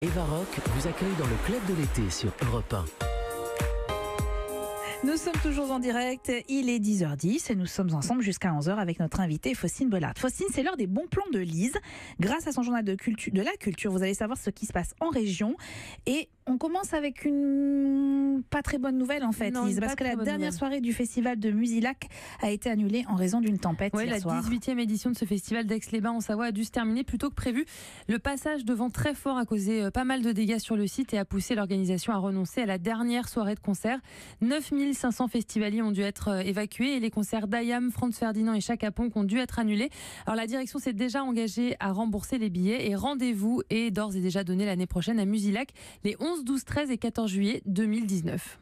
Eva Rock vous accueille dans le club de l'été sur Europe 1. Nous sommes toujours en direct, il est 10h10 et nous sommes ensemble jusqu'à 11h avec notre invitée Faustine Bollard. Faustine, c'est l'heure des bons plans de Lise. Grâce à son journal de la culture, vous allez savoir ce qui se passe en région. Et on commence avec une pas très bonne nouvelle en fait, Lise, parce que la dernière soirée du festival de Musilac a été annulée en raison d'une tempête hier soir. La 18e édition de ce festival d'Aix-les-Bains en Savoie a dû se terminer plus tôt que prévu. Le passage de vent très fort a causé pas mal de dégâts sur le site et a poussé l'organisation à renoncer à la dernière soirée de concert. 9500 festivaliers ont dû être évacués et les concerts d'Ayam, Franz Ferdinand et Chaka Ponk ont dû être annulés. Alors la direction s'est déjà engagée à rembourser les billets et rendez-vous est d'ores et déjà donné l'année prochaine à Musilac les 11, 12, 13 et 14 juillet 2019.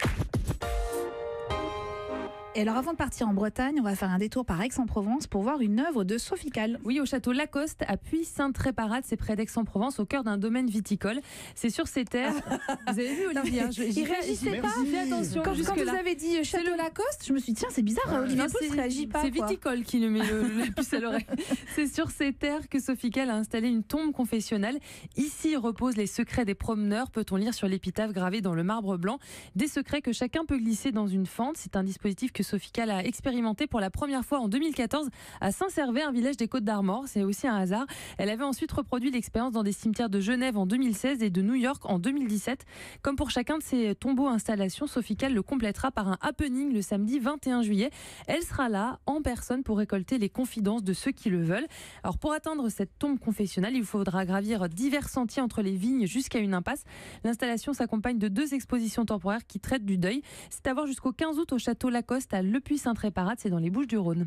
Et alors avant de partir en Bretagne, on va faire un détour par Aix-en-Provence pour voir une œuvre de Sophie Calle. Oui, au château Lacoste, à Puy-Sainte-Réparade, c'est près d'Aix-en-Provence, au cœur d'un domaine viticole. C'est sur ces terres. Vous avez vu, Olivier, il réagissait pas. Fais attention. Quand vous avez dit château Lacoste, je me suis dit tiens, c'est bizarre, Olivier Pouls réagit pas. C'est viticole qui le met la puce à l'oreille. C'est sur ces terres que Sophie Calle a installé une tombe confessionnelle. Ici reposent les secrets des promeneurs, peut-on lire sur l'épitaphe gravée dans le marbre blanc. Des secrets que chacun peut glisser dans une fente. C'est un dispositif que Sophie Calle a expérimenté pour la première fois en 2014 à Saint-Servais, un village des Côtes-d'Armor. C'est aussi un hasard. Elle avait ensuite reproduit l'expérience dans des cimetières de Genève en 2016 et de New York en 2017. Comme pour chacun de ces tombeaux installations, Sophie Calle le complétera par un happening le samedi 21 juillet. Elle sera là en personne pour récolter les confidences de ceux qui le veulent. Alors pour atteindre cette tombe confessionnelle, il faudra gravir divers sentiers entre les vignes jusqu'à une impasse. L'installation s'accompagne de 2 expositions temporaires qui traitent du deuil. C'est à voir jusqu'au 15 août au château Lacoste à Le Puy-Sainte-Réparade, c'est dans les Bouches-du-Rhône.